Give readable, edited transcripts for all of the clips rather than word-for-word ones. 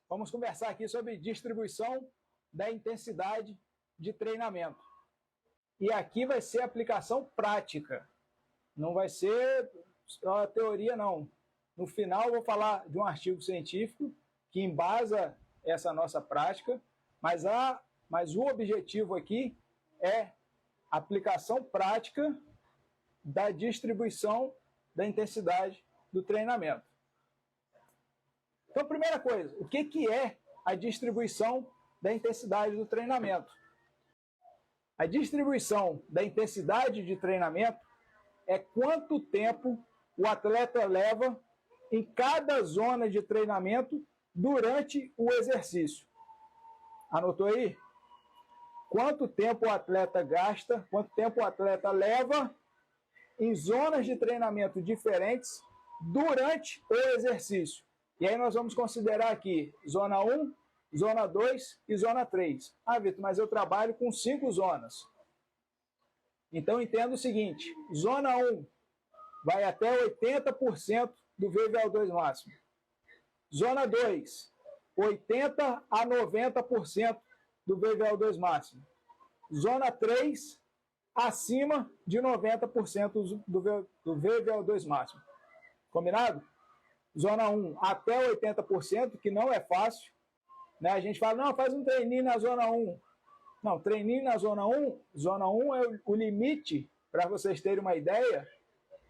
Vamos conversar aqui sobre distribuição da intensidade de treinamento. E aqui vai ser aplicação prática, não vai ser só teoria, não. No final, eu vou falar de um artigo científico que embasa essa nossa prática, mas o objetivo aqui é aplicação prática da distribuição da intensidade do treinamento. Então, primeira coisa, o que é a distribuição da intensidade do treinamento? A distribuição da intensidade de treinamento é quanto tempo o atleta leva em cada zona de treinamento durante o exercício. Anotou aí? Quanto tempo o atleta gasta, quanto tempo o atleta leva em zonas de treinamento diferentes durante o exercício. E aí nós vamos considerar aqui zona 1, zona 2 e zona 3. Ah, Vitor, mas eu trabalho com 5 zonas. Então entenda o seguinte, zona 1 vai até 80% do VVO2 máximo. Zona 2, 80 a 90% do VVO2 máximo. Zona 3, acima de 90% do VVO2 máximo. Combinado? Zona 1 até 80%, que não é fácil. Né? A gente fala, não, faz um treininho na zona 1. Não, treininho na zona 1 é o limite, para vocês terem uma ideia,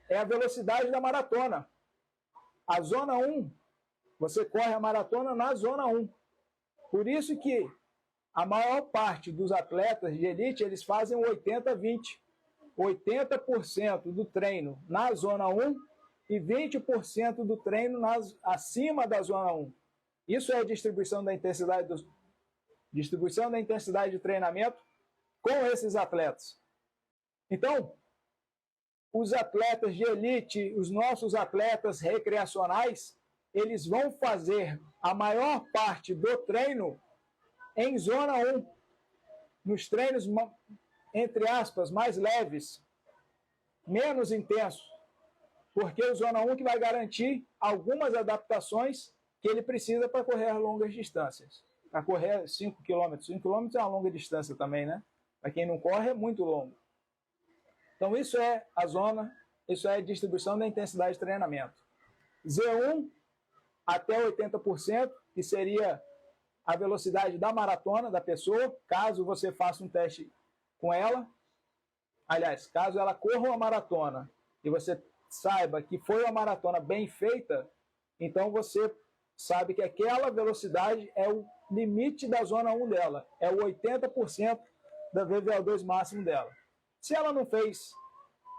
é a velocidade da maratona. A zona 1, você corre a maratona na zona 1. Por isso que a maior parte dos atletas de elite, eles fazem 80-20. 80% do treino na zona 1 e 20% do treino acima da zona 1. Isso é a distribuição da intensidade de treinamento com esses atletas. Então, os atletas de elite, os nossos atletas recreacionais, eles vão fazer a maior parte do treino em zona 1, nos treinos, entre aspas, mais leves, menos intensos, porque o zona 1 que vai garantir algumas adaptações que ele precisa para correr longas distâncias. Para correr 5 km. 5 km é uma longa distância também, né? Para quem não corre, é muito longo. Então, isso é a zona, isso é a distribuição da intensidade de treinamento. Z1 até 80%, que seria a velocidade da maratona da pessoa, caso você faça um teste com ela. Aliás, caso ela corra uma maratona e você saiba que foi uma maratona bem feita, então você sabe que aquela velocidade é o limite da zona 1 dela, é o 80% da VVO2 máximo dela. Se ela não fez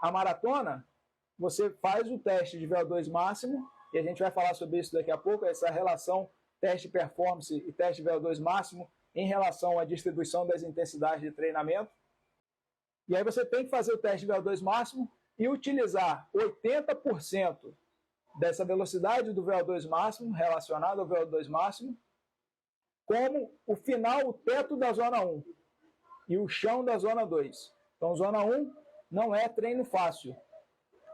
a maratona, você faz o teste de VO2 máximo, e a gente vai falar sobre isso daqui a pouco, essa relação teste performance e teste VO2 máximo em relação à distribuição das intensidades de treinamento. E aí você tem que fazer o teste de VO2 máximo e utilizar 80% dessa velocidade do VO2 máximo, relacionado ao VO2 máximo, como o final, o teto da zona 1 e o chão da zona 2. Então, zona 1 não é treino fácil.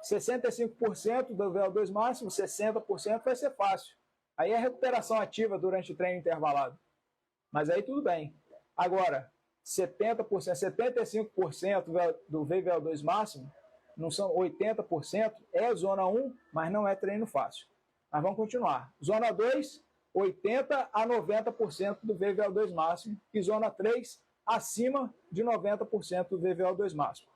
65% do VO2 máximo, 60% vai ser fácil. Aí é recuperação ativa durante o treino intervalado. Mas aí tudo bem. Agora, 70%, 75% do VVO2 máximo, não são 80%, é zona 1, mas não é treino fácil. Mas vamos continuar. Zona 2, 80% a 90% do VVO2 máximo. E zona 3, acima de 90% do VVO2 máximo.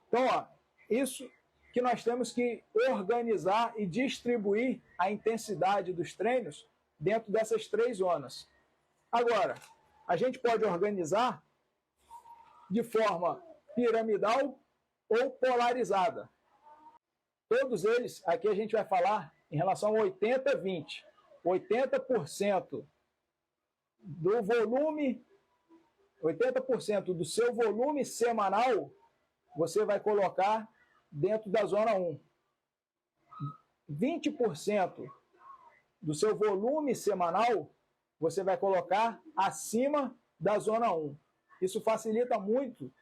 Então, ó, isso que nós temos que organizar e distribuir a intensidade dos treinos dentro dessas 3 zonas. Agora, a gente pode organizar de forma piramidal ou polarizada. Todos eles, aqui a gente vai falar em relação a 80-20. 80% do volume, 80% do seu volume semanal, você vai colocar dentro da zona 1. 20% do seu volume semanal, você vai colocar acima da zona 1. Isso facilita muito,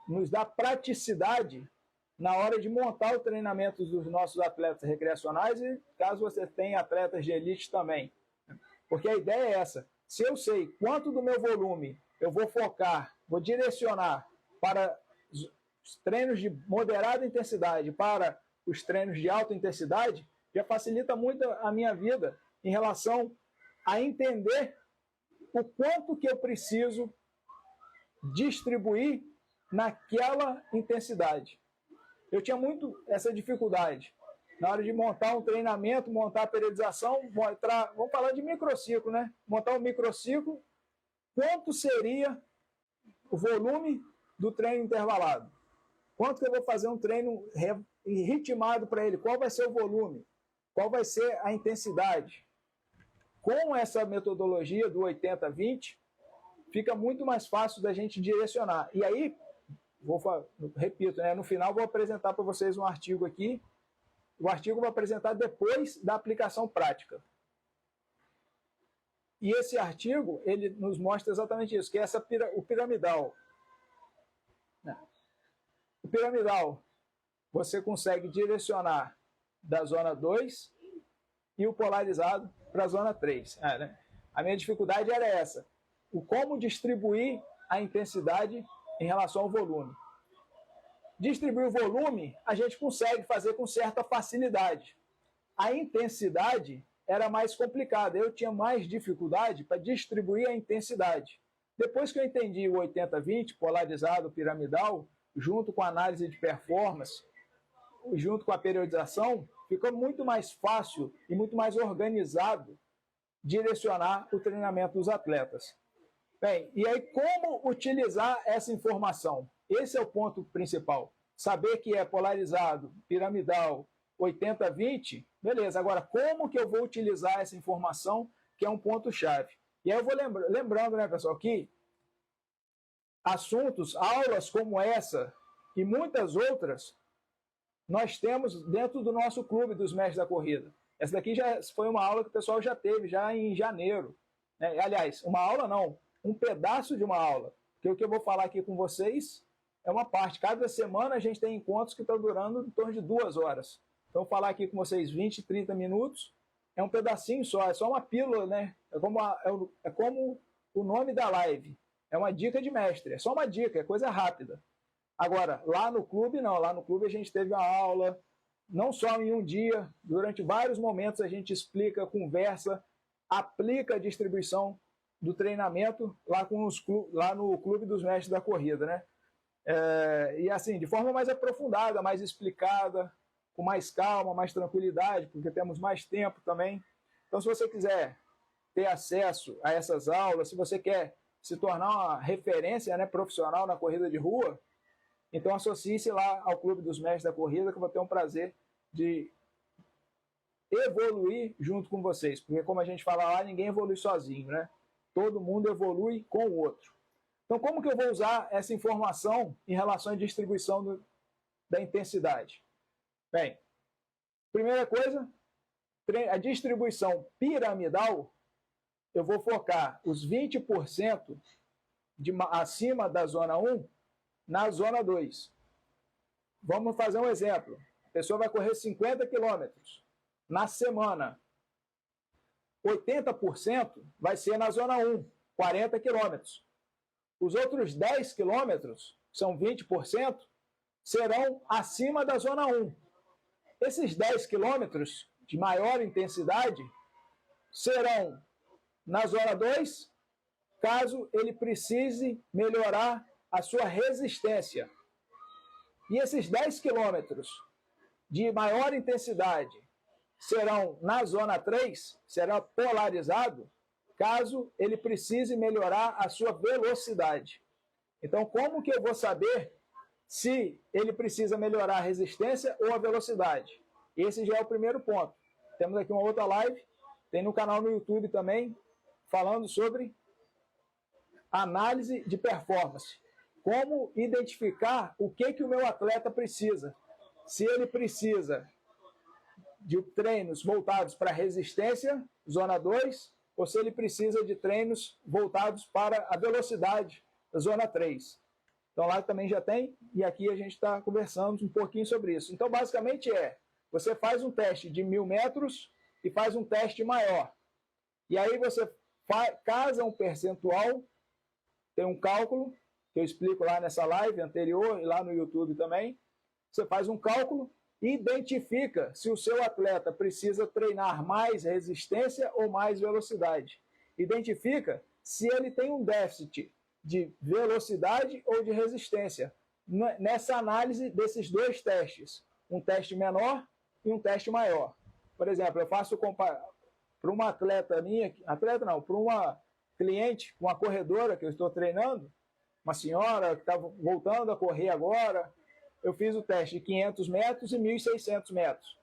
nos dá praticidade na hora de montar o treinamento dos nossos atletas recreacionais e caso você tenha atletas de elite também. Porque a ideia é essa. Se eu sei quanto do meu volume eu vou focar, vou direcionar para os treinos de moderada intensidade, para os treinos de alta intensidade, já facilita muito a minha vida em relação a entender o quanto que eu preciso distribuir naquela intensidade. Eu tinha muito essa dificuldade. Na hora de montar um treinamento, montar a periodização, vamos falar de microciclo, né? Montar um microciclo, quanto seria o volume do treino intervalado? Quanto que eu vou fazer um treino ritmado para ele? Qual vai ser o volume? Qual vai ser a intensidade? Com essa metodologia do 80-20, fica muito mais fácil da gente direcionar. E aí, repito, né, no final vou apresentar para vocês um artigo aqui. O artigo vou apresentar depois da aplicação prática. E esse artigo, ele nos mostra exatamente isso, que é o piramidal. O piramidal, você consegue direcionar da zona 2 e o polarizado para a zona 3. Né? A minha dificuldade era essa, o como distribuir a intensidade em relação ao volume. Distribuir o volume, a gente consegue fazer com certa facilidade. A intensidade era mais complicada, eu tinha mais dificuldade para distribuir a intensidade. Depois que eu entendi o 80-20, polarizado, piramidal, junto com a análise de performance, junto com a periodização, ficou muito mais fácil e muito mais organizado direcionar o treinamento dos atletas. Bem, e aí como utilizar essa informação? Esse é o ponto principal. Saber que é polarizado, piramidal, 80-20, beleza. Agora, como que eu vou utilizar essa informação, que é um ponto-chave? E aí eu vou lembrando, né, pessoal, que assuntos, aulas como essa e muitas outras, nós temos dentro do nosso clube dos mestres da corrida. Essa daqui já foi uma aula que o pessoal já teve, já em janeiro. Né? Aliás, uma aula não, um pedaço de uma aula. Porque o que eu vou falar aqui com vocês é uma parte. Cada semana a gente tem encontros que estão durando em torno de 2 horas. Então, falar aqui com vocês 20, 30 minutos é um pedacinho só, é só uma pílula, né? É como o nome da live. É uma dica de mestre, é só uma dica, é coisa rápida. Agora, lá no clube, não. Lá no clube a gente teve uma aula, não só em um dia, durante vários momentos a gente explica, conversa, aplica a distribuição do treinamento lá no clube dos mestres da corrida, né? E assim, de forma mais aprofundada, mais explicada, com mais calma, mais tranquilidade, porque temos mais tempo também. Então, se você quiser ter acesso a essas aulas, se você quer se tornar uma referência, né, profissional na corrida de rua, então associe-se lá ao Clube dos Mestres da Corrida, que eu vou ter um prazer de evoluir junto com vocês, porque como a gente fala lá, ninguém evolui sozinho, né? Todo mundo evolui com o outro. Então, como que eu vou usar essa informação em relação à distribuição da intensidade? Bem, primeira coisa, a distribuição piramidal, eu vou focar os 20% acima da zona 1 na zona 2. Vamos fazer um exemplo. A pessoa vai correr 50 quilômetros na semana. 80% vai ser na zona 1, 40 quilômetros. Os outros 10 quilômetros, são 20%, serão acima da zona 1. Esses 10 quilômetros de maior intensidade serão na zona 2, caso ele precise melhorar a sua resistência. E esses 10 quilômetros de maior intensidade serão na zona 3, será polarizado, caso ele precise melhorar a sua velocidade. Então, como que eu vou saber se ele precisa melhorar a resistência ou a velocidade? Esse já é o primeiro ponto. Temos aqui uma outra live, tem no canal no YouTube também, falando sobre análise de performance. Como identificar o que o meu atleta precisa. Se ele precisa de treinos voltados para resistência, zona 2, ou se ele precisa de treinos voltados para a velocidade, zona 3. Então lá também já tem, e aqui a gente está conversando um pouquinho sobre isso. Então basicamente você faz um teste de 1.000 metros e faz um teste maior. E aí você casa um percentual, tem um cálculo, que eu explico lá nessa live anterior e lá no YouTube também. Você faz um cálculo e identifica se o seu atleta precisa treinar mais resistência ou mais velocidade. Identifica se ele tem um déficit de velocidade ou de resistência nessa análise desses dois testes, um teste menor e um teste maior. Por exemplo, eu faço para uma atleta minha, para uma cliente, uma corredora que eu estou treinando, uma senhora que está voltando a correr agora, eu fiz o teste de 500 metros e 1.600 metros.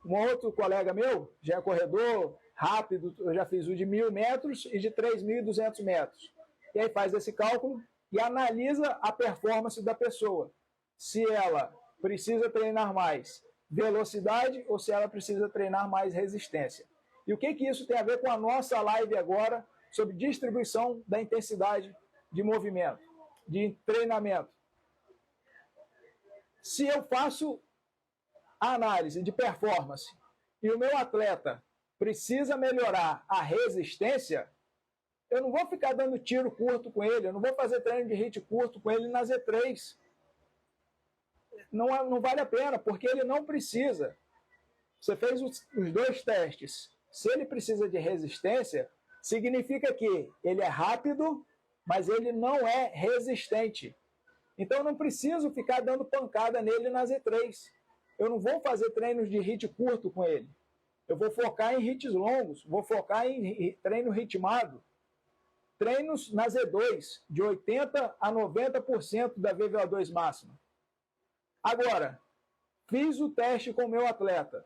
Um outro colega meu, já é corredor rápido, eu já fiz o de 1.000 metros e de 3.200 metros. E aí faz esse cálculo e analisa a performance da pessoa. Se ela precisa treinar mais velocidade ou se ela precisa treinar mais resistência. E o que isso tem a ver com a nossa live agora sobre distribuição da intensidade de movimento, de treinamento? Se eu faço a análise de performance e o meu atleta precisa melhorar a resistência, eu não vou ficar dando tiro curto com ele, eu não vou fazer treino de hit curto com ele na Z3. Não vale a pena, porque ele não precisa. Você fez os dois testes. Se ele precisa de resistência, significa que ele é rápido, mas ele não é resistente. Então, eu não preciso ficar dando pancada nele na Z3. Eu não vou fazer treinos de hit curto com ele. Eu vou focar em hits longos, vou focar em treino ritmado. Treinos na Z2, de 80% a 90% da VVO2 máxima. Agora, fiz o teste com o meu atleta.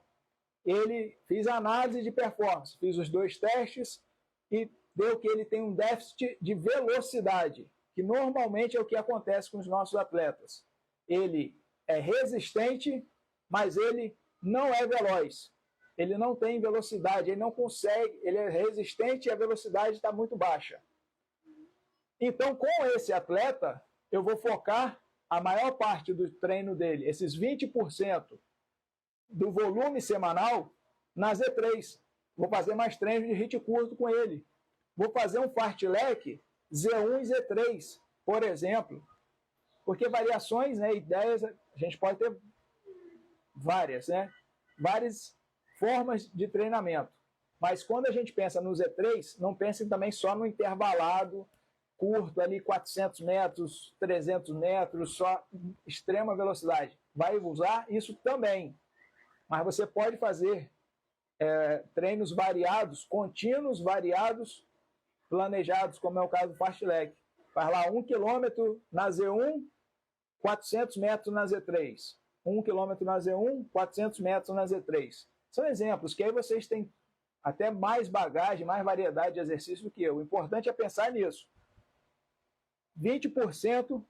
Fiz a análise de performance, fiz os dois testes e deu que ele tem um déficit de velocidade, que normalmente é o que acontece com os nossos atletas. Ele é resistente, mas ele não é veloz. Ele não tem velocidade, ele não consegue, ele é resistente e a velocidade está muito baixa. Então, com esse atleta, eu vou focar a maior parte do treino dele, esses 20% do volume semanal, na Z3. Vou fazer mais treinos de hit curto com ele. Vou fazer um fartlek Z1 e Z3, por exemplo. Porque variações, né, ideias, a gente pode ter várias, né? Várias formas de treinamento. Mas quando a gente pensa no Z3, não pense também só no intervalado curto, ali 400 metros, 300 metros, só extrema velocidade. Vai usar isso também. Mas você pode fazer treinos variados, contínuos, variados, planejados, como é o caso do fartlek. Faz lá 1 km na Z1, 400 metros na Z3. 1 km na Z1, 400 metros na Z3. São exemplos que aí vocês têm até mais bagagem, mais variedade de exercício do que eu. O importante é pensar nisso. 20%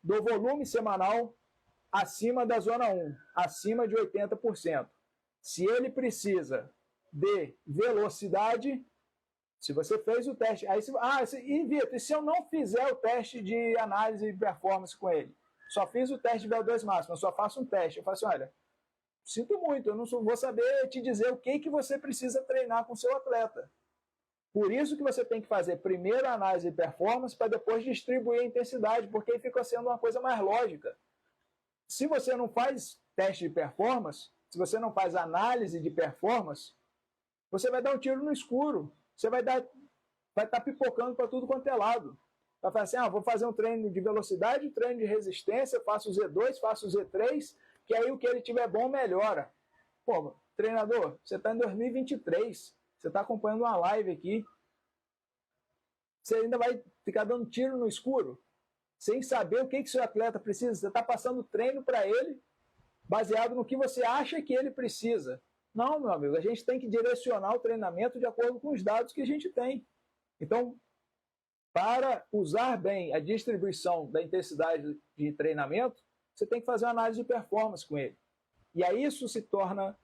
do volume semanal acima da zona 1, acima de 80%. Se ele precisa de velocidade, se você fez o teste, aí e Vitor, e se eu não fizer o teste de análise de performance com ele? Só fiz o teste de VO2 máximo, eu só faço um teste. Eu falo assim, olha, sinto muito, eu não vou saber te dizer o que você precisa treinar com o seu atleta. Por isso que você tem que fazer primeiro a análise de performance para depois distribuir a intensidade, porque aí fica sendo uma coisa mais lógica. Se você não faz teste de performance, se você não faz análise de performance, você vai dar um tiro no escuro. Você vai estar pipocando para tudo quanto é lado. Vai falar assim, vou fazer um treino de velocidade, um treino de resistência, faço o Z2, faço o Z3, que aí o que ele tiver bom melhora. Pô, treinador, você está em 2023, você está acompanhando uma live aqui, você ainda vai ficar dando tiro no escuro, sem saber o que seu atleta precisa. Você está passando treino para ele, baseado no que você acha que ele precisa. Não, meu amigo, a gente tem que direcionar o treinamento de acordo com os dados que a gente tem. Então, para usar bem a distribuição da intensidade de treinamento, você tem que fazer uma análise de performance com ele. E aí isso se torna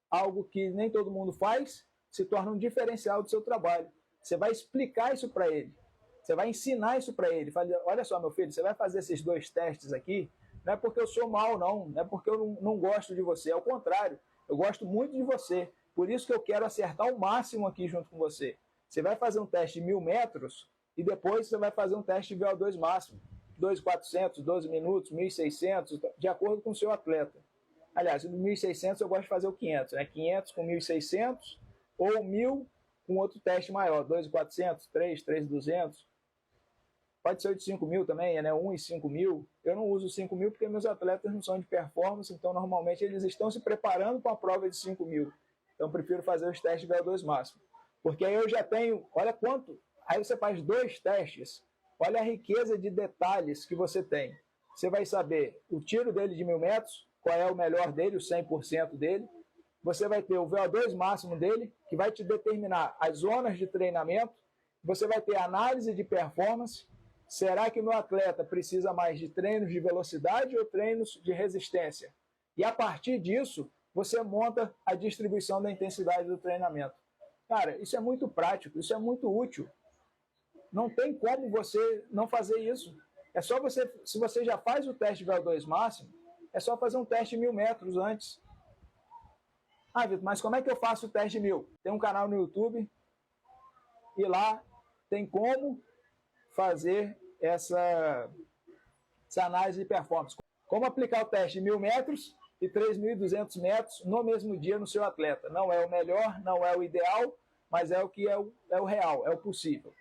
algo que nem todo mundo faz, se torna um diferencial do seu trabalho. Você vai explicar isso para ele. Você vai ensinar isso para ele. Fala, olha só, meu filho, você vai fazer esses dois testes aqui, não é porque eu sou mal, não é porque eu não gosto de você. Ao contrário, eu gosto muito de você. Por isso que eu quero acertar o máximo aqui junto com você. Você vai fazer um teste de 1.000 metros e depois você vai fazer um teste de VO2 máximo. 2.400, 12 minutos, 1.600, de acordo com o seu atleta. Aliás, no 1.600 eu gosto de fazer o 500, né? 500 com 1.600 ou 1.000 com outro teste maior, 2.400, 3, 3.200. Pode ser o de 5.000 também, né? 1 e 5.000. Eu não uso 5.000 porque meus atletas não são de performance, então normalmente eles estão se preparando para a prova de 5.000. Então eu prefiro fazer os testes de VO2 máximo. Porque aí eu já tenho, olha quanto, aí você faz 2 testes, olha a riqueza de detalhes que você tem. Você vai saber o tiro dele de 1.000 metros, qual é o melhor dele, o 100% dele. Você vai ter o VO2 máximo dele, que vai te determinar as zonas de treinamento. Você vai ter análise de performance. Será que o meu atleta precisa mais de treinos de velocidade ou treinos de resistência? E a partir disso, você monta a distribuição da intensidade do treinamento. Cara, isso é muito prático, isso é muito útil. Não tem como você não fazer isso. É só você, se você já faz o teste de VO2 máximo, é só fazer um teste de 1.000 metros antes. Ah, Vitor, mas como é que eu faço o teste de 1.000? Tem um canal no YouTube e lá tem como fazer essa análise de performance. Como aplicar o teste de 1.000 metros e 3.200 metros no mesmo dia no seu atleta. Não é o melhor, não é o ideal, mas é o que é o real, é o possível.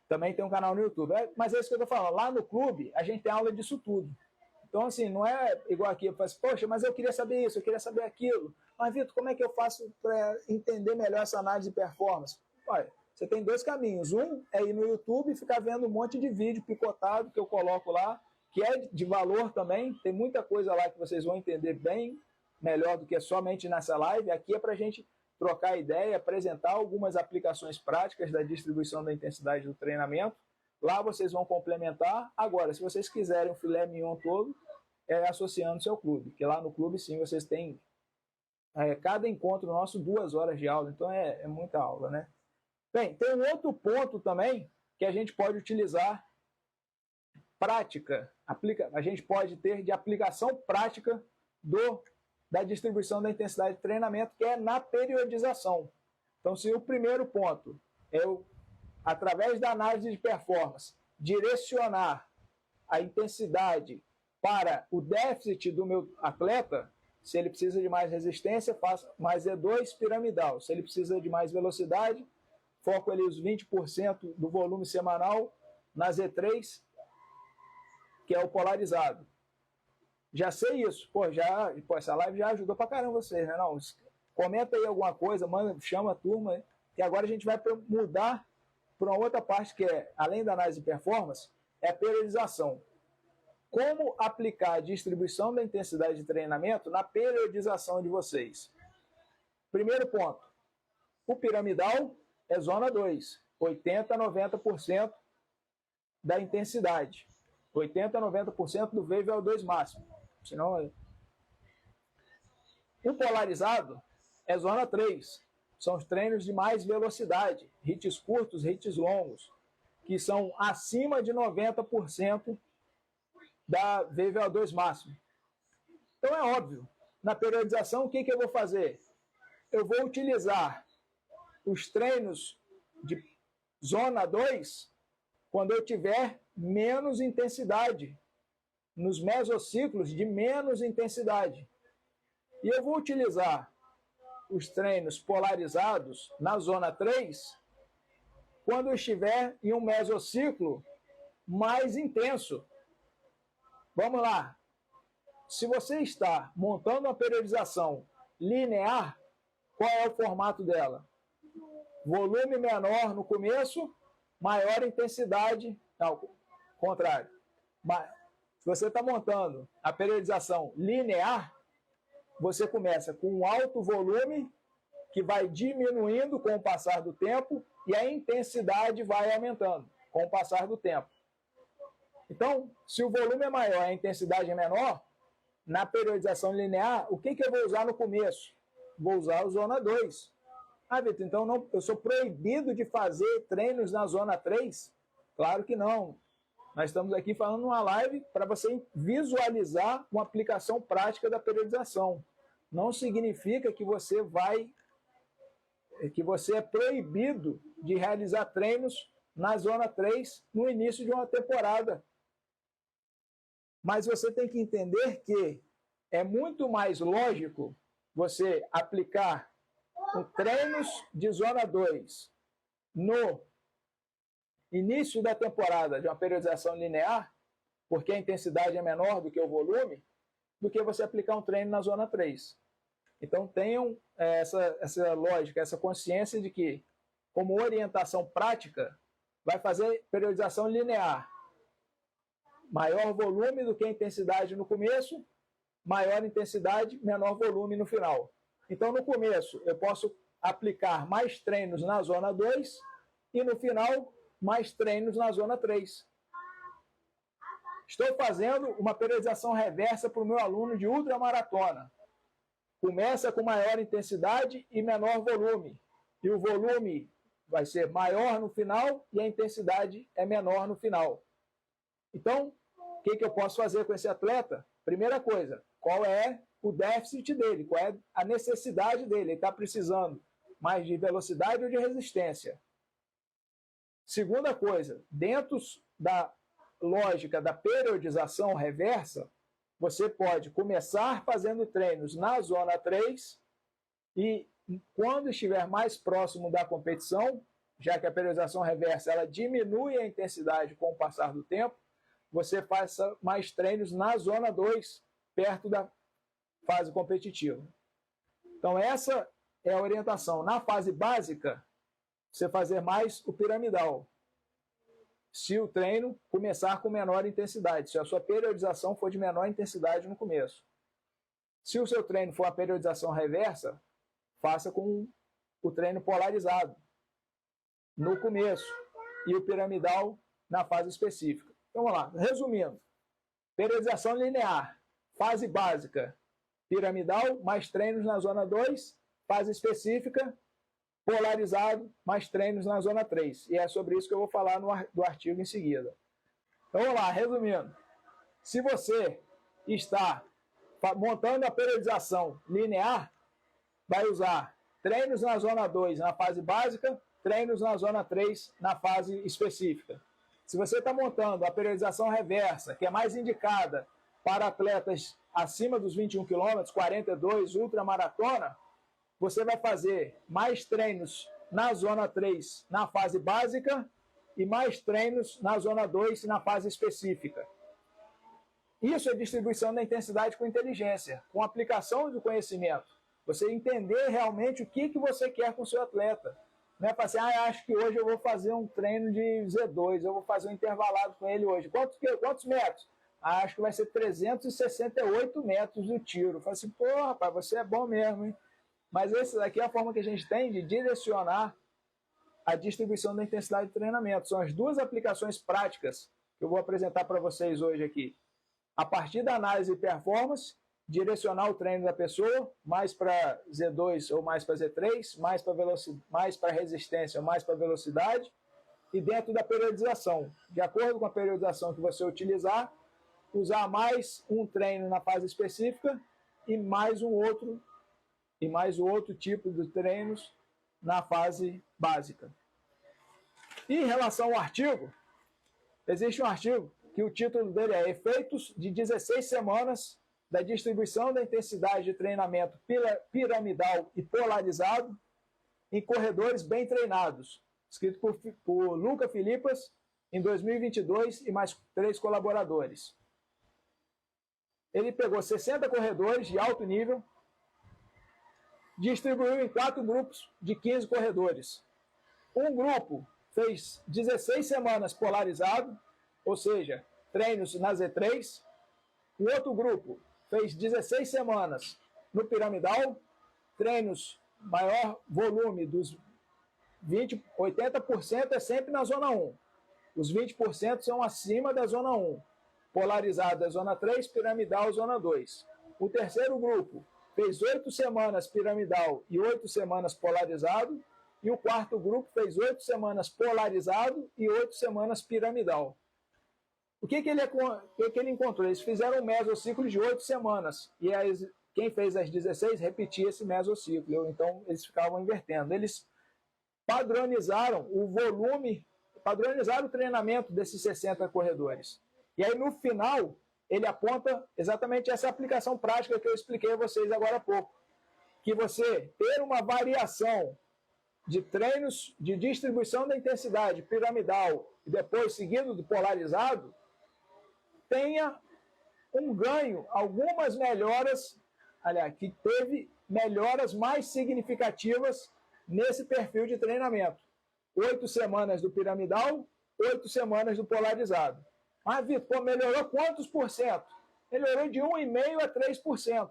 Também tem um canal no YouTube. Mas é isso que eu estou falando. Lá no clube, a gente tem aula disso tudo. Então, assim, não é igual aqui, eu falo assim, poxa, mas eu queria saber isso, eu queria saber aquilo. Mas, Vitor, como é que eu faço para entender melhor essa análise de performance? Olha, você tem 2 caminhos. Um é ir no YouTube e ficar vendo um monte de vídeo picotado que eu coloco lá, que é de valor também. Tem muita coisa lá que vocês vão entender bem melhor do que somente nessa live. Aqui é para a gente trocar ideia, apresentar algumas aplicações práticas da distribuição da intensidade do treinamento. Lá vocês vão complementar. Agora, se vocês quiserem o filé mignon todo, é associando seu clube, que lá no clube, sim, vocês têm cada encontro nosso 2 horas de aula, então é muita aula, né? Bem, tem um outro ponto também que a gente pode utilizar prática, a gente pode ter de aplicação prática da distribuição da intensidade de treinamento, que é na periodização. Então, se o primeiro ponto é através da análise de performance, direcionar a intensidade para o déficit do meu atleta, se ele precisa de mais resistência, faça mais E2 piramidal. Se ele precisa de mais velocidade, foco ali os 20% do volume semanal na Z3, que é o polarizado. Já sei isso. Essa live já ajudou pra caramba vocês, né? Não, comenta aí alguma coisa, chama a turma, que agora a gente vai mudar para uma outra parte que é, além da análise de performance, é a periodização. Como aplicar a distribuição da intensidade de treinamento na periodização de vocês? Primeiro ponto, o piramidal é zona 2, 80% a 90% da intensidade, 80% a 90% do VO2 máximo. Senão, o polarizado é zona 3, são os treinos de mais velocidade, hits curtos, hits longos, que são acima de 90% da VO2 máximo. Então é óbvio, na periodização o que eu vou fazer? Eu vou utilizar os treinos de zona 2 quando eu tiver menos intensidade, nos mesociclos de menos intensidade. E eu vou utilizar os treinos polarizados na zona 3 quando eu estiver em um mesociclo mais intenso. Vamos lá. Se você está montando uma periodização linear, qual é o formato dela? Volume menor no começo, maior intensidade. Não, contrário. Se você está montando a periodização linear, você começa com um alto volume que vai diminuindo com o passar do tempo e a intensidade vai aumentando com o passar do tempo. Então, se o volume é maior e a intensidade é menor, na periodização linear, o que eu vou usar no começo? Vou usar a zona 2. Ah, Vitor, então eu sou proibido de fazer treinos na zona 3? Claro que não. Nós estamos aqui falando numa live para você visualizar uma aplicação prática da periodização. não significa que você é proibido de realizar treinos na zona 3 no início de uma temporada. Mas você tem que entender que é muito mais lógico você aplicar treinos de zona 2 no início da temporada de uma periodização linear, porque a intensidade é menor do que o volume, do que você aplicar um treino na zona 3. Então tenham essa lógica, essa consciência de que, como orientação prática, vai fazer periodização linear. Maior volume do que a intensidade no começo, maior intensidade, menor volume no final. Então, no começo, eu posso aplicar mais treinos na zona 2 e, no final, mais treinos na zona 3. Estou fazendo uma periodização reversa para o meu aluno de ultramaratona. Começa com maior intensidade e menor volume. E o volume vai ser maior no final e a intensidade é menor no final. Então, o que eu posso fazer com esse atleta? Primeira coisa, qual é o déficit dele? Qual é a necessidade dele? Ele está precisando mais de velocidade ou de resistência? Segunda coisa, dentro da lógica da periodização reversa, você pode começar fazendo treinos na zona 3 e, quando estiver mais próximo da competição, já que a periodização reversa ela diminui a intensidade com o passar do tempo, você faça mais treinos na zona 2, perto da fase competitiva. Então, essa é a orientação. Na fase básica, você fazer mais o piramidal. Se o treino começar com menor intensidade, se a sua periodização for de menor intensidade no começo. Se o seu treino for a periodização reversa, faça com o treino polarizado no começo e o piramidal na fase específica. Então, vamos lá. Resumindo, periodização linear, fase básica, piramidal, mais treinos na zona 2, fase específica, polarizado, mais treinos na zona 3. E é sobre isso que eu vou falar do artigo em seguida. Então, vamos lá, resumindo. Se você está montando a periodização linear, vai usar treinos na zona 2 na fase básica, treinos na zona 3 na fase específica. Se você está montando a periodização reversa, que é mais indicada para atletas acima dos 21 km, 42, ultramaratona, você vai fazer mais treinos na zona 3 na fase básica e mais treinos na zona 2 na fase específica. Isso é distribuição da intensidade com inteligência, com aplicação do conhecimento. Você entender realmente o que você quer com o seu atleta. Não é para assim, acho que hoje eu vou fazer um treino de Z2, eu vou fazer um intervalado com ele hoje. Quantos metros? Acho que vai ser 368 metros do tiro. Fala assim, pô, rapaz, você é bom mesmo, hein? Mas essa daqui é a forma que a gente tem de direcionar a distribuição da intensidade de treinamento. São as duas aplicações práticas que eu vou apresentar para vocês hoje aqui. A partir da análise de performance, direcionar o treino da pessoa, mais para Z2 ou mais para Z3, mais para resistência ou mais para velocidade, e dentro da periodização. De acordo com a periodização que você utilizar, usar mais um treino na fase específica e mais o outro tipo de treinos na fase básica. E em relação ao artigo, existe um artigo que o título dele é Efeitos de 16 semanas da distribuição da intensidade de treinamento piramidal e polarizado em corredores bem treinados, escrito por Luca Filipas em 2022 e mais 3 colaboradores. Ele pegou 60 corredores de alto nível, distribuiu em 4 grupos de 15 corredores. Um grupo fez 16 semanas polarizado, ou seja, treinos na Z3. O outro grupo fez 16 semanas no piramidal, treinos maior volume dos 80% é sempre na zona 1. Os 20% são acima da zona 1. Polarizado é zona 3, piramidal zona 2. O terceiro grupo fez 8 semanas piramidal e 8 semanas polarizado. E o quarto grupo fez 8 semanas polarizado e 8 semanas piramidal. O que ele encontrou? Eles fizeram um mesociclo de 8 semanas. E o quem fez as 16 repetia esse mesociclo, então eles ficavam invertendo. Eles padronizaram o volume, padronizaram o treinamento desses 60 corredores. E aí, no final, ele aponta exatamente essa aplicação prática que eu expliquei a vocês agora há pouco. Que você ter uma variação de treinos de distribuição da intensidade piramidal e depois seguido do polarizado, tenha um ganho, algumas melhoras, aliás, que teve melhoras mais significativas nesse perfil de treinamento. 8 semanas do piramidal, 8 semanas do polarizado. Ah, Vitor, melhorou quantos por cento? Melhorou de 1,5% a 3%.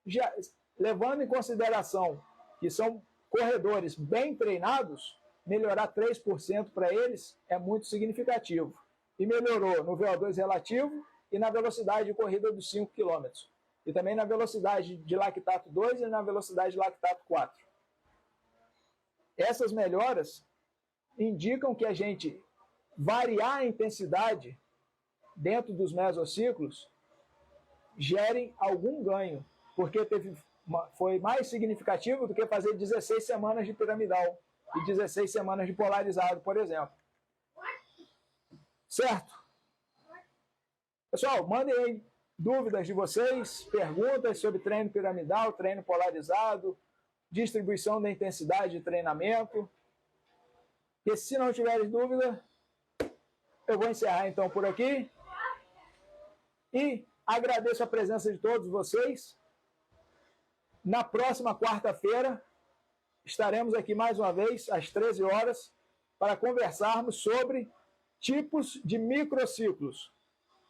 Já, levando em consideração que são corredores bem treinados, melhorar 3% para eles é muito significativo. E melhorou no VO2 relativo e na velocidade de corrida dos 5 km. E também na velocidade de lactato 2 e na velocidade de lactato 4. Essas melhoras indicam que a gente variar a intensidade dentro dos mesociclos gerem algum ganho, porque foi mais significativo do que fazer 16 semanas de piramidal e 16 semanas de polarizado, por exemplo. Certo? Pessoal, mandem aí dúvidas de vocês, perguntas sobre treino piramidal, treino polarizado, distribuição da intensidade de treinamento. E se não tiverem dúvida, eu vou encerrar então por aqui. E agradeço a presença de todos vocês. Na próxima quarta-feira, estaremos aqui mais uma vez, às 13 horas, para conversarmos sobre tipos de microciclos.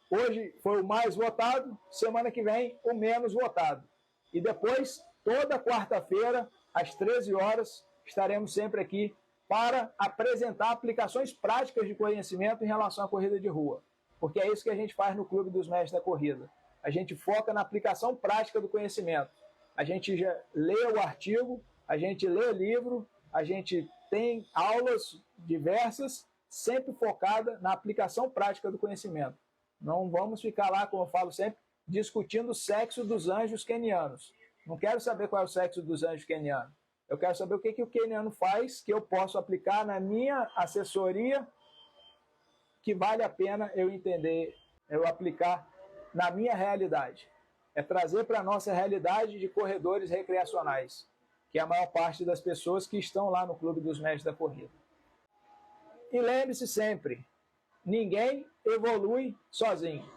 Hoje foi o mais votado, semana que vem o menos votado. E depois, toda quarta-feira, às 13 horas, estaremos sempre aqui para apresentar aplicações práticas de conhecimento em relação à corrida de rua. Porque é isso que a gente faz no Clube dos Mestres da Corrida. A gente foca na aplicação prática do conhecimento. A gente já lê o artigo, a gente lê o livro, a gente tem aulas diversas, sempre focada na aplicação prática do conhecimento. Não vamos ficar lá, como eu falo sempre, discutindo o sexo dos anjos quenianos. Não quero saber qual é o sexo dos anjos quenianos. Eu quero saber o que o queniano faz, que eu posso aplicar na minha assessoria, que vale a pena eu entender, eu aplicar na minha realidade. É trazer para a nossa realidade de corredores recreacionais, que é a maior parte das pessoas que estão lá no Clube dos Mestres da Corrida. E lembre-se sempre, ninguém evolui sozinho.